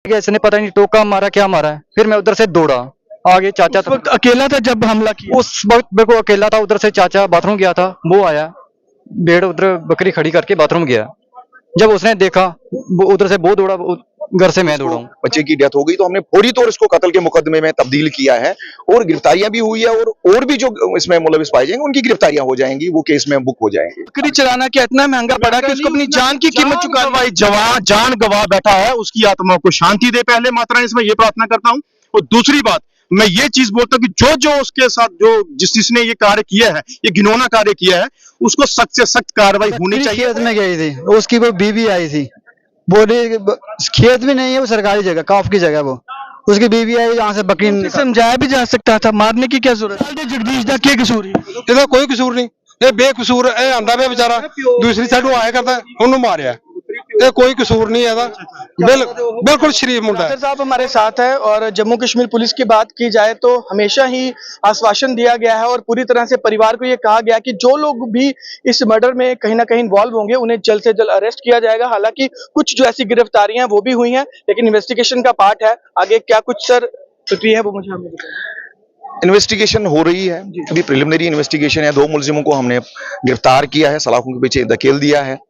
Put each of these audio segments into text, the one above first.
इसने पता नहीं टोका मारा क्या मारा है। फिर मैं उधर से दौड़ा आगे, चाचा उस वक्त अकेला था जब हमला किया? उस वक्त मेरे को अकेला था। उधर से चाचा बाथरूम गया था, वो आया, भेड़ उधर बकरी खड़ी करके बाथरूम गया। जब उसने देखा वो उधर से वो दौड़ा, घर से मैं दौड़ा हूँ। बच्चे की डेथ हो गई तो हमने फौरी तौर इसको कत्ल के मुकदमे में तब्दील किया है और गिरफ्तारियां भी हुई है और भी जो इसमें मुलविस पाए जाएंगे उनकी गिरफ्तारियां हो जाएंगी, वो केस में बुक हो जाएंगे। बकरी चलाना क्या इतना महंगा पड़ा कि उसको अपनी जान की कीमत चुकानी? जवान जान गवा बैठा है, उसकी आत्मा को शांति दे पहले मात्रा इसमें ये प्रार्थना करता हूँ। और दूसरी बात मैं ये चीज बोलता हूँ कि जो उसके साथ जिसने ये कार्य किया है, ये घिनौना कार्य किया है, उसको सख्त से सख्त कार्रवाई होनी चाहिए। खेत में गई थी, उसकी वो बीवी आई थी, बोली खेत भी नहीं है, वो सरकारी जगह काफ की जगह, वो उसकी बीवी आई जहाँ से बकरी। समझाया भी जा सकता था, मारने की क्या जरूरत है? जगदीश दा क्या कसूर है? ਇਹਦਾ ਕੋਈ ਕਸੂਰ ਨਹੀਂ, ਇਹ ਬੇਕਸੂਰ ਇਹ ਆਂਦਾ ਪਿਆ ਵਿਚਾਰਾ ਦੂਸਰੀ ਸਾਈਡ ਨੂੰ ਆਇਆ ਕਰਦਾ, ਉਹਨੂੰ ਮਾਰਿਆ। ਇਹ ਕੋਈ ਕਸੂਰ नहीं है बिल्कुल शरीफ मुंडा है। साहब हमारे साथ है और जम्मू कश्मीर पुलिस की बात की जाए तो हमेशा ही आश्वासन दिया गया है और पूरी तरह से परिवार को ये कहा गया कि जो लोग भी इस मर्डर में कहीं ना कहीं इन्वॉल्व होंगे उन्हें जल्द से जल्द अरेस्ट किया जाएगा। हालांकि कुछ जो ऐसी गिरफ्तारियां वो भी हुई हैं, लेकिन इन्वेस्टिगेशन का पार्ट है। आगे क्या कुछ सर प्रक्रिया है वो मुझे हमें बताइए। इन्वेस्टिगेशन हो रही है, अभी प्रिलिमिनरी इन्वेस्टिगेशन है। 2 मुलजिमों को हमने गिरफ्तार किया है, सलाखों के पीछे धकेल दिया है।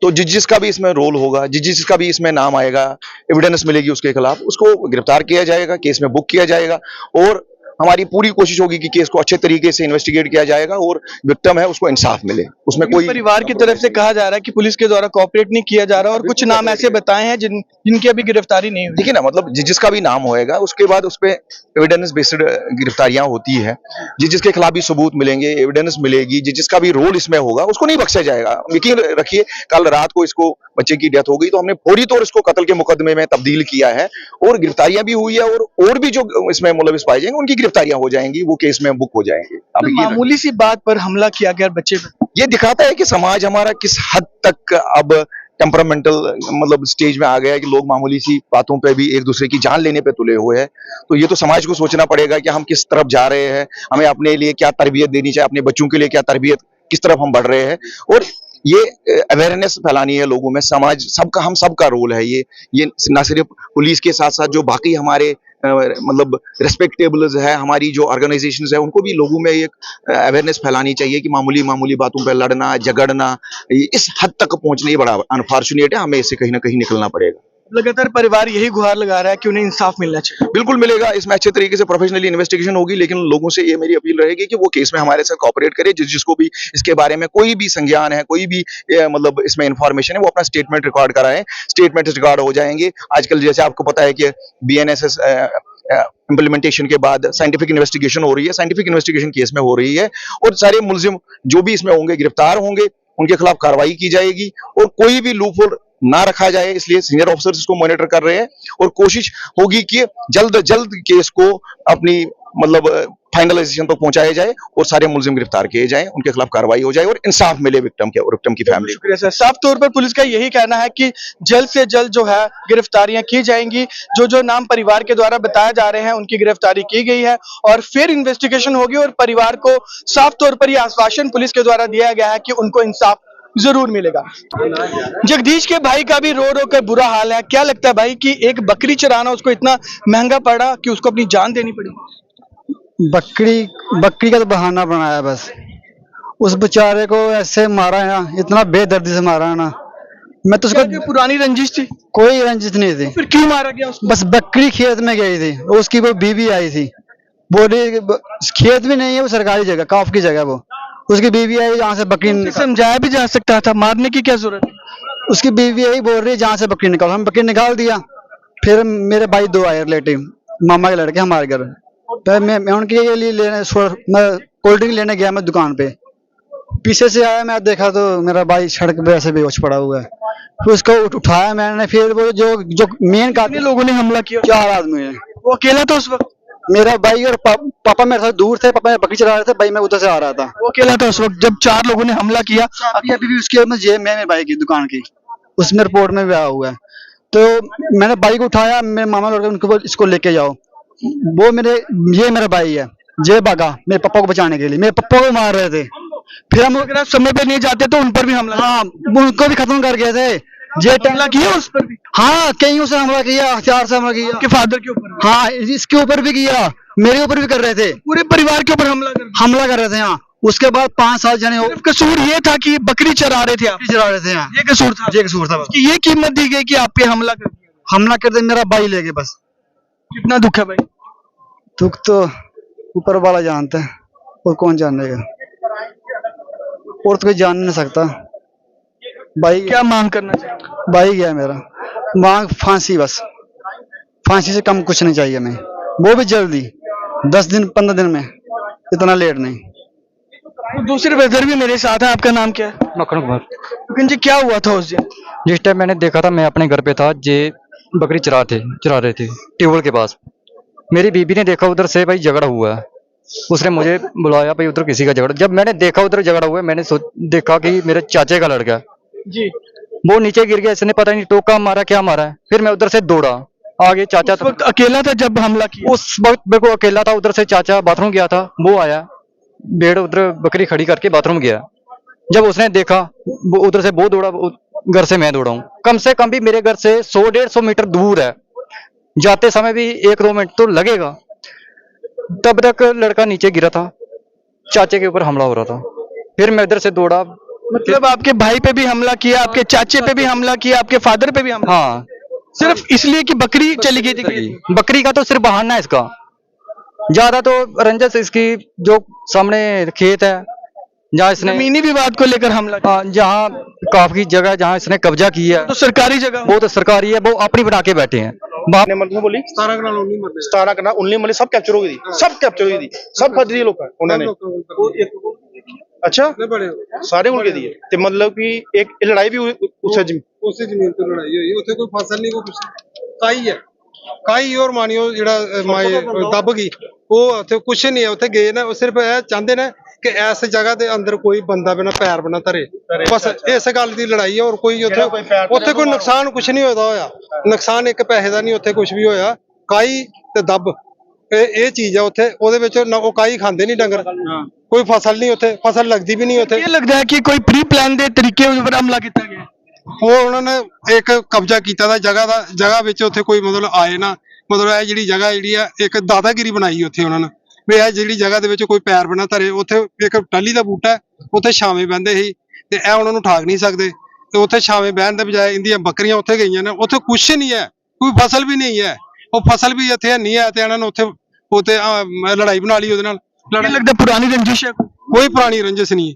तो जिसका भी इसमें रोल होगा, जिसका भी इसमें नाम आएगा, एविडेंस मिलेगी उसके खिलाफ, उसको गिरफ्तार किया जाएगा, केस में बुक किया जाएगा और हमारी पूरी कोशिश होगी कि केस को अच्छे तरीके से इन्वेस्टिगेट किया जाएगा और विक्टिम है उसको इंसाफ मिले। उसमें कोई परिवार की तरफ से कहा जा रहा है कि पुलिस के द्वारा कोऑपरेट नहीं किया जा रहा और कुछ नाम ऐसे बताए हैं जिनकी अभी गिरफ्तारी नहीं हुई। देखिए ना, मतलब जिसका भी नाम होएगा उसके बाद उस पर एविडेंस बेस्ड गिरफ्तारियां होती है। जिसके खिलाफ भी सबूत मिलेंगे, एविडेंस मिलेगी, जिसका भी रोल इसमें होगा उसको नहीं बख्शा जाएगा। यकीन रखिए, कल रात को इसको बच्चे की डेथ हो गई तो हमने फौरी तौर इसको कत्ल के मुकदमे में तब्दील किया है और गिरफ्तारियां भी हुई है और भी जो इसमें मुलविस पाए जाएंगे उनकी गिरफ्तारियां हो जाएंगी, वो केस में बुक हो जाएंगे। अब तो मामूली सी बात पर हमला किया गया बच्चे पर, ये दिखाता है कि समाज हमारा किस हद तक अब टेम्परामेंटल मतलब स्टेज में आ गया है कि लोग मामूली सी बातों पे भी एक दूसरे की जान लेने पे तुले हुए हैं। तो ये तो समाज को सोचना पड़ेगा कि हम किस तरफ जा रहे हैं, हमें अपने लिए क्या तरबियत देनी चाहिए, अपने बच्चों के लिए क्या तरबियत, किस तरफ हम बढ़ रहे हैं। और ये अवेयरनेस फैलानी है लोगों में। समाज सबका, हम सबका रोल है ये ना सिर्फ पुलिस के साथ साथ जो बाकी हमारे मतलब रिस्पेक्टेबल्स है, हमारी जो ऑर्गेनाइजेशंस है, उनको भी लोगों में एक अवेयरनेस फैलानी चाहिए कि मामूली बातों पे लड़ना झगड़ना इस हद तक पहुंचना ही बड़ा अनफॉर्चुनेट है। हमें इससे कहीं ना कहीं निकलना पड़ेगा। लगातार परिवार यही गुहार लगा रहा है कि उन्हें इंसाफ मिलना चाहिए। बिल्कुल मिलेगा, इसमें अच्छे तरीके से प्रोफेशनली इन्वेस्टिगेशन होगी, लेकिन लोगों से ये मेरी अपील रहेगी कि वो केस में हमारे साथ कोऑपरेट करे। जिसको भी इसके बारे में कोई भी संज्ञान है, कोई भी मतलब इसमें इंफॉर्मेशन है, वो अपना स्टेटमेंट रिकॉर्ड कराएं। स्टेटमेंट रिकॉर्ड हो जाएंगे। आजकल जैसे आपको पता है कि BNSS इम्प्लीमेंटेशन के बाद साइंटिफिक इन्वेस्टिगेशन हो रही है, साइंटिफिक इन्वेस्टिगेशन केस में हो रही है और सारे मुलजिम जो भी इसमें होंगे गिरफ्तार होंगे, उनके खिलाफ कार्रवाई की जाएगी और कोई भी लूपहोल ना रखा जाए। इसलिए सीनियर ऑफिसर्स इसको मॉनिटर कर रहे हैं और कोशिश होगी कि जल्द केस को अपनी मतलब फाइनलाइजेशन तक पहुंचाया जाए और सारे मुलजिम गिरफ्तार किए जाएं, उनके खिलाफ कार्रवाई हो जाए और इंसाफ मिले विक्टिम के और विक्टिम की फैमिली। शुक्रिया सर। साफ तौर पर पुलिस का यही कहना है कि जल्द से जल्द जो है गिरफ्तारियां की जाएंगी। जो नाम परिवार के द्वारा बताए जा रहे हैं उनकी गिरफ्तारी की गई है और फिर इन्वेस्टिगेशन होगी और परिवार को साफ तौर पर यह आश्वासन पुलिस के द्वारा दिया गया है कि उनको इंसाफ जरूर मिलेगा। जगदीश के भाई का भी रो कर बुरा हाल है। क्या लगता है भाई कि एक बकरी चराना उसको इतना महंगा पड़ा कि उसको अपनी जान देनी पड़ी? बकरी का तो बहाना बनाया बस। उस बेचारे को ऐसे मारा है ना, इतना बेदर्दी से मारा है ना। मैं तो उसको पुरानी रंजिश थी? कोई रंजिश नहीं थी। फिर क्यों मारा गया उसको? बस बकरी खेत में गई थी, उसकी वो बीवी आई थी, बोली खेत भी नहीं है, वो सरकारी जगह काफ की जगह, वो उसकी बीवी आई जहाँ से बकरी। समझाया भी जा सकता था, मारने की क्या जरूरत है? उसकी बीवी यही बोल रही है जहाँ से बकरी निकाल, हम बकरी निकाल दिया। फिर मेरे भाई 2 आए रिलेटिव, मामा के लड़के हमारे घर। तो मैं उनके लिए मैं कोल्ड ड्रिंक लेने गया मैं दुकान पे, पीछे से आया, मैं देखा तो मेरा भाई सड़क पे ऐसे बेहोश पड़ा हुआ है। फिर उसको उठाया मैंने। फिर वो जो मेन काफी लोगों ने हमला किया? 4 आदमी है। वो अकेला था उस वक्त? मेरा भाई और पापा मेरे साथ दूर थे, पापा बकरी चला रहे थे, भाई मैं उधर से आ रहा था। वो अकेला था उस वक्त जब 4 लोगों ने हमला किया? अभी भी उसके जेब में मेरे भाई की दुकान की उसमें रिपोर्ट में भी आया हुआ है। तो मैंने बाइक को उठाया, मेरे मामा लड़के उनको इसको लेके जाओ। वो मेरा भाई है, जे भागा मेरे पापा को बचाने के लिए। मेरे पापा को मार रहे थे। फिर हम अगर समय पे नहीं जाते तो उन पर भी हमला। हाँ, उनको भी खत्म कर गए थे। जे हमला किया उस पर भी? हाँ, कईयों से हमला किया, हथियार से हमला किया। आपके फादर के ऊपर भी? हाँ, इसके ऊपर भी किया, मेरे ऊपर भी कर रहे थे, पूरे परिवार के ऊपर हमला कर रहे थे। हाँ, उसके बाद 5-7 जने हो, सिर्फ कसूर ये था कि बकरी चरा रहे थे आप? चला रहे थे। हाँ, ये कसूर था? ये कसूर था बस। कि ये कीमत दी गई कि आप पे हमला कर दिया? हमला कर दे, मेरा भाई ले गए बस। कितना दुख है भाई? दुख तो ऊपर वाला जानता है, और कौन जानेगा, और तो कोई जान नहीं सकता। भाई क्या मांग करना चाहिए? भाई गया मेरा, मांग फांसी, बस फांसी से कम कुछ नहीं चाहिए हमें, वो भी जल्दी, 10 दिन 15 दिन में, इतना लेट नहीं। तो दूसरे ब्रदर भी मेरे साथ है, आपका नाम क्या है? मक्खन कुमार। मक्खन जी, क्या हुआ था उस दिन? जिस टाइम मैंने देखा था, मैं अपने घर पे था, जे बकरी चरा रहे थे ट्यूबवेल के पास। मेरी बीबी ने देखा उधर से भाई झगड़ा हुआ है, उसने मुझे बुलाया, भाई उधर किसी का झगड़ा। जब मैंने देखा उधर झगड़ा हुआ है, मैंने देखा कि मेरे चाचे का लड़का है जी, वो नीचे गिर गया, इसने पता नहीं टोका मारा क्या मारा है। फिर मैं उधर से दौड़ा आगे, चाचा उस वक्त अकेला था जब हमला किया? उस वक्त मेरे को अकेला था, उधर से चाचा बाथरूम गया था, वो आया, भेड़ उधर बकरी खड़ी करके बाथरूम गया। जब उसने देखा, वो उधर से वो दौड़ा, घर से मैं दौड़ा हूँ। कम से कम भी मेरे घर से 100-150 मीटर दूर है, जाते समय भी 1-2 मिनट तो लगेगा। तब तक लड़का नीचे गिरा था, चाचे के ऊपर हमला हो रहा था। फिर मैं इधर से दौड़ा। मतलब आपके भाई पे भी हमला किया, आपके चाचे पे भी हमला किया, आपके फादर पे भी हमला? हाँ, सिर्फ इसलिए कि बकरी चली गई थी? बकरी का तो सिर्फ बहाना है इसका, ज्यादा तो रंजस इसकी जो सामने खेत है जहाँ इसने जमीनी विवाद को लेकर हमला किया? जहाँ काफी जगह जहाँ इसने कब्जा किया है, तो सरकारी जगह? वो तो सरकारी है, वो अपनी बना के बैठे हैं। ने मतलब बोली 17 कनाल 19 मरले सब कैप्चर हो गई थी, सब कैप्चर हो गई थी, सब खरीद लिए लोग उन्होंने। अच्छा, सारे उड़ के दिए ते मतलब कि एक लड़ाई भी उस ਜ਼ਮੀਨ ਤੇ ਲੜਾਈ ਹੋਈ, ਉੱਥੇ ਕੋਈ ਫਸਲ ਨਹੀਂ, ਕੋਈ ਕੁਛ ਕਾਈ ਹੈ, ਕਾਈ ਔਰ ਮਾਨਿਓ ਜਿਹੜਾ ਮਾਏ ਦੱਬ ਗਈ, ਉਹ ਉੱਥੇ ਕੁਛ ਨਹੀਂ ਹੈ। ਉੱਥੇ ਗਏ ਨੇ, ਉਹ ਸਿਰਫ ਇਹ ਚਾਹੁੰਦੇ ਨੇ ਕਿ ਇਸ ਜਗ੍ਹਾ ਦੇ ਅੰਦਰ ਕੋਈ ਬੰਦਾ ਬਿਨਾ ਪੈਰ ਬਿਨਾ ਧਰੇ, ਬਸ ਇਸ ਗੱਲ ਦੀ ਲੜਾਈ ਹੈ। ਔਰ ਕੋਈ ਉੱਥੇ ਕੋਈ ਨੁਕਸਾਨ ਕੁਛ ਨਹੀਂ ਹੋਇਆ, ਨੁਕਸਾਨ ਇੱਕ ਪੈਸੇ ਦਾ ਨਹੀਂ ਉੱਥੇ ਕੁਛ ਵੀ ਹੋਇਆ। ਕਾਈ ਤੇ ਦੱਬ ਇਹ ਚੀਜ਼ ਆ ਉੱਥੇ, ਉਹਦੇ ਵਿੱਚ ਉਹ ਕਾਈ ਖਾਂਦੇ ਨਹੀਂ ਡੰਗਰ, ਕੋਈ ਫਸਲ ਨਹੀਂ ਉੱਥੇ, ਫਸਲ ਲੱਗਦੀ ਵੀ ਨਹੀਂ ਉੱਥੇ। ਇਹ ਲੱਗਦਾ ਹੈ ਕਿ ਕੋਈ ਪ੍ਰੀ ਪਲਾਨ ਦੇ ਤਰੀਕੇ ਉੱਪਰ ਹਮਲਾ ਕੀਤਾ ਗਿਆ? ਉਹ ਉਹਨਾਂ ਨੇ ਇੱਕ ਕਬਜ਼ਾ ਕੀਤਾ ਦਾ ਜਗ੍ਹਾ ਵਿੱਚ, ਉੱਥੇ ਕੋਈ ਮਤਲਬ ਆਏ ਨਾ, ਮਤਲਬ ਇਹ ਜਿਹੜੀ ਜਗ੍ਹਾ ਜਿਹੜੀ ਆ ਇੱਕ ਦਾਦਾਗਿਰੀ ਬਣਾਈ ਉੱਥੇ ਉਹਨਾਂ ਨੇ, ਵੀ ਇਹ ਜਿਹੜੀ ਜਗ੍ਹਾ ਦੇ ਵਿੱਚ ਕੋਈ ਪੈਰ ਬਣਾ ਧਰੇ। ਉੱਥੇ ਇੱਕ ਟਾਹਲੀ ਦਾ ਬੂਟਾ, ਉੱਥੇ ਛਾਵੇਂ ਬਹਿੰਦੇ ਸੀ, ਤੇ ਇਹ ਉਹਨਾਂ ਨੂੰ ਠਾਕ ਨਹੀਂ ਸਕਦੇ, ਤੇ ਉੱਥੇ ਛਾਵੇਂ ਬਹਿਣ ਦੇ ਬਜਾਏ ਇਹਦੀਆਂ ਬੱਕਰੀਆਂ ਉੱਥੇ ਗਈਆਂ ਨੇ, ਉੱਥੇ ਕੁਛ ਨਹੀਂ ਹੈ, ਕੋਈ ਫਸਲ ਵੀ ਨਹੀਂ ਹੈ, ਉਹ ਫਸਲ ਵੀ ਇੱਥੇ ਨਹੀਂ ਹੈ, ਤੇ ਇਹਨਾਂ ਨੇ ਉੱਥੇ ਲੜਾਈ ਬਣਾ ਲਈ ਉਹਦੇ ਨਾਲ। ਲੱਗਦਾ ਪੁਰਾਣੀ ਰੰਜਿਸ਼ ਹੈ? ਕੋਈ ਪੁਰਾਣੀ ਰੰਜਿਸ਼ ਨਹੀਂ ਹੈ।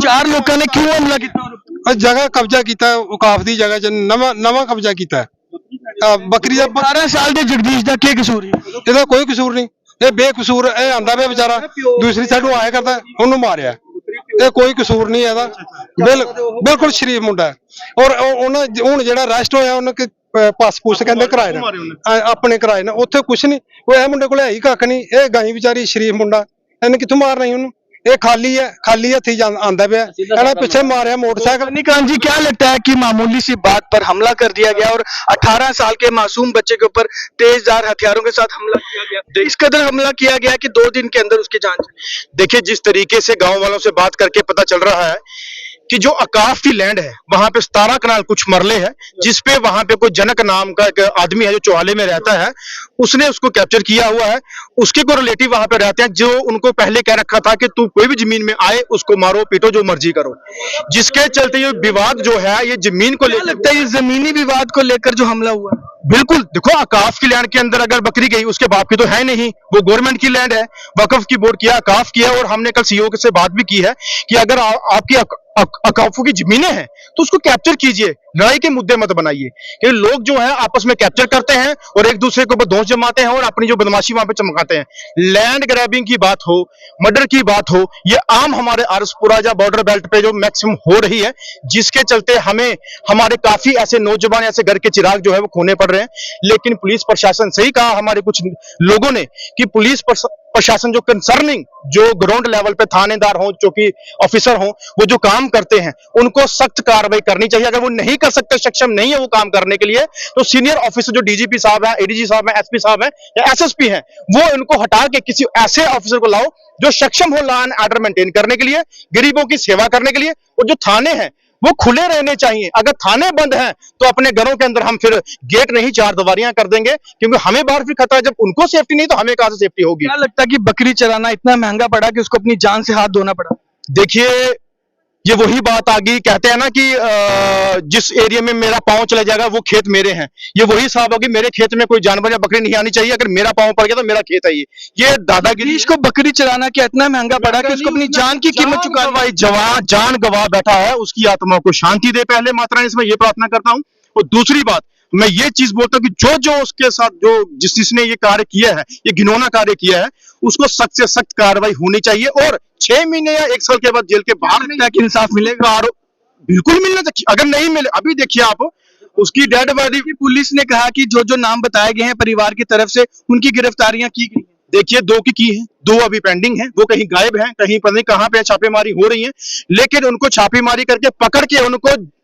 4 ਲੋਕਾਂ ਨੇ ਕਿਉਂ ਹਮਲਾ ਕੀਤਾ? ਜਗ੍ਹਾ ਕਬਜ਼ਾ ਕੀਤਾ, ਔਕਾਫ ਦੀ ਜਗ੍ਹਾ 'ਚ ਨਵਾਂ ਕਬਜ਼ਾ ਕੀਤਾ। ਬੱਕਰੀ ਦਾ 12 ਸਾਲ ਦੇ ਜਗਦੀਸ਼ ਦਾ ਕੀ ਕਸੂਰ ਹੈ? ਇਹਦਾ ਕੋਈ ਕਸੂਰ ਨਹੀਂ, ਇਹ ਬੇਕਸੂਰ, ਇਹ ਆਂਦਾ ਪਿਆ ਵਿਚਾਰਾ ਦੂਸਰੀ ਸਾਈਡ ਨੂੰ ਆਇਆ ਕਰਦਾ, ਉਹਨੂੰ ਮਾਰਿਆ, ਇਹ ਕੋਈ ਕਸੂਰ ਨਹੀਂ ਇਹਦਾ, ਬਿਲਕੁਲ ਸ਼ਰੀਫ ਮੁੰਡਾ ਹੈ। ਔਰ ਉਹਨਾਂ ਹੁਣ ਜਿਹੜਾ ਅਰੈਸਟ ਹੋਇਆ, ਉਹਨਾਂ ਪਾਸ ਪੂਸ ਕਹਿੰਦੇ ਕਰਾਏ ਨੇ, ਆਪਣੇ ਕਰਾਏ ਨੇ, ਉੱਥੇ ਕੁਛ ਨਹੀਂ। ਉਹ ਇਹ ਮੁੰਡੇ ਕੋਲ ਹੈ ਹੀ ਕੱਖ ਨਹੀਂ, ਇਹ ਗਾਈ ਵਿਚਾਰੀ ਸ਼ਰੀਫ ਮੁੰਡਾ, ਇਹਨੇ ਕਿੱਥੋਂ ਮਾਰਨਾ ਸੀ ਉਹਨੂੰ? ये खाली हथी आंदा पे पीछे मारे मोटरसाइकिल। रजनीकांत जी, क्या लगता है कि मामूली सी बात पर हमला कर दिया गया और 18 साल के मासूम बच्चे के ऊपर तेजधार हथियारों के साथ हमला किया गया, इस कदर हमला किया गया कि 2 दिन के अंदर उसकी जान? देखिए, जिस तरीके से गांव वालों से बात करके पता चल रहा है कि जो अकाफ की लैंड है वहां पे 17 कनाल कुछ मरले है, जिसपे वहां पे कोई जनक नाम का एक आदमी है जो चौहाले में रहता है, उसने उसको कैप्चर किया हुआ है। उसके को रिलेटिव वहां पे रहते हैं, जो उनको पहले कह रखा था कि तू कोई भी जमीन में आए उसको मारो पीटो जो मर्जी करो, जिसके चलते ये विवाद जो है ये जमीन को लेकर लगता है, ये जमीनी विवाद को लेकर जो हमला हुआ? बिल्कुल। देखो, अकाफ की लैंड के अंदर अगर बकरी गई, उसके बाप की तो है नहीं, वो गवर्नमेंट की लैंड है, वक्फ की बोर्ड किया, अकाफ किया। और हमने कल सीईओ से बात भी की है कि अगर आपकी अकाफों की जमीनें हैं तो उसको कैप्चर कीजिए, लड़ाई के मुद्दे मत बनाइए। क्योंकि लोग जो है आपस में कैप्चर करते हैं और एक दूसरे के ऊपर दोष जमाते हैं और अपनी जो बदमाशी वहां पे चमकाते हैं। लैंड ग्रैबिंग की बात हो, मर्डर की बात हो, ये आम हमारे आरसपुरा या बॉर्डर बेल्ट पे जो मैक्सिमम हो रही है, जिसके चलते हमें हमारे काफी ऐसे नौजवान, ऐसे घर के चिराग जो है वो खोने पड़ रहे हैं। लेकिन पुलिस प्रशासन, सही कहा हमारे कुछ लोगों ने कि पुलिस प्रशासन जो कंसर्निंग, जो ग्राउंड लेवल पे थानेदार हो, चौकी ऑफिसर हो, वो जो काम करते हैं उनको सख्त कार्रवाई करनी चाहिए। अगर वो नहीं कर सकते, सक्षम नहीं है वो काम करने के लिए, तो सीनियर ऑफिसर जो डीजीपी साहब है, एडीजी साहब है, एसपी साहब है या एसएसपी हैं, वो इनको हटा के किसी ऐसे ऑफिसर को लाओ जो सक्षम हो लॉ एंड ऑर्डर मेंटेन करने के लिए, गरीबों की सेवा करने के लिए। और जो थाने हैं वो खुले रहने चाहिए। अगर थाने बंद हैं तो अपने घरों के अंदर हम फिर गेट नहीं, चार दीवारियां कर देंगे, क्योंकि हमें बाहर फिर खतरा है। जब उनको सेफ्टी नहीं तो हमें कहां से सेफ्टी होगी? क्या लगता है कि बकरी चराना इतना महंगा पड़ा कि उसको अपनी जान से हाथ धोना पड़ा? देखिए, ये वही बात आ गई, कहते हैं ना कि जिस एरिया में मेरा पांव चला जाएगा वो खेत मेरे हैं। ये वही हिसाब होगी, मेरे खेत में कोई जानवर या बकरी नहीं आनी चाहिए। अगर मेरा पांव पड़ गया तो मेरा खेत है ये दादागिरी। इसको बकरी चराना क्या इतना महंगा पड़ा कि उसको अपनी जान की कीमत चुका? भाई जवान जान गवा बैठा है, उसकी आत्मा को शांति दे पहले मात्रा, इसमें ये प्रार्थना करता हूँ। और दूसरी बात, मैं ये चीज बोलता हूँ कि जो उसके साथ जिसने ये कार्य किया है, ये घिनौना कार्य किया है, उसको सख्त से सख्त कार्रवाई होनी चाहिए। और 6 महीने या 1 साल के बाद जेल के बाहर कि इंसाफ मिलेगा? बिल्कुल मिलना चाहिए। अगर नहीं मिले, अभी देखिए आप उसकी डेड बॉडी, पुलिस ने कहा कि जो नाम बताए गए हैं परिवार की तरफ से, उनकी गिरफ्तारियां की गई हैं। देखिए 2 की है, 2 अभी पेंडिंग है, वो कहीं गायब हैं, कहीं पता नहीं कहां पे छापेमारी हो रही है। लेकिन उनको छापेमारी करके पकड़ के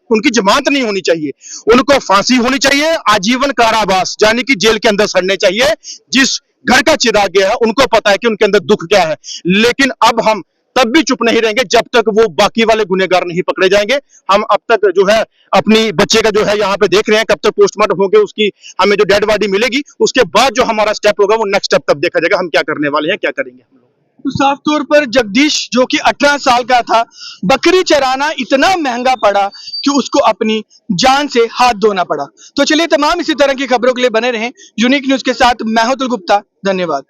उनकी जमानत नहीं होनी चाहिए, उनको फांसी होनी चाहिए, आजीवन कारावास यानी कि जेल के अंदर सड़ने चाहिए। जिस घर का चिराग गया है उनको पता है कि उनके अंदर दुख क्या है। लेकिन अब हम तब भी चुप नहीं रहेंगे जब तक वो बाकी वाले गुनहगार नहीं पकड़े जाएंगे। हम अब तक जो है अपनी बच्चे का जो है यहाँ पे देख रहे हैं, कब तक पोस्टमार्टम होके उसकी हमें जो डेड बॉडी मिलेगी, उसके बाद जो हमारा स्टेप होगा वो नेक्स्ट स्टेप तब देखा जाएगा, हम क्या करने वाले हैं, क्या करेंगे हम लोग। तो साफ तौर पर जगदीश जो कि 18 साल का था, बकरी चराना इतना महंगा पड़ा कि उसको अपनी जान से हाथ धोना पड़ा। तो चलिए, तमाम इसी तरह की खबरों के लिए बने रहें यूनिक न्यूज के साथ। मैं हूं अतुल गुप्ता, धन्यवाद।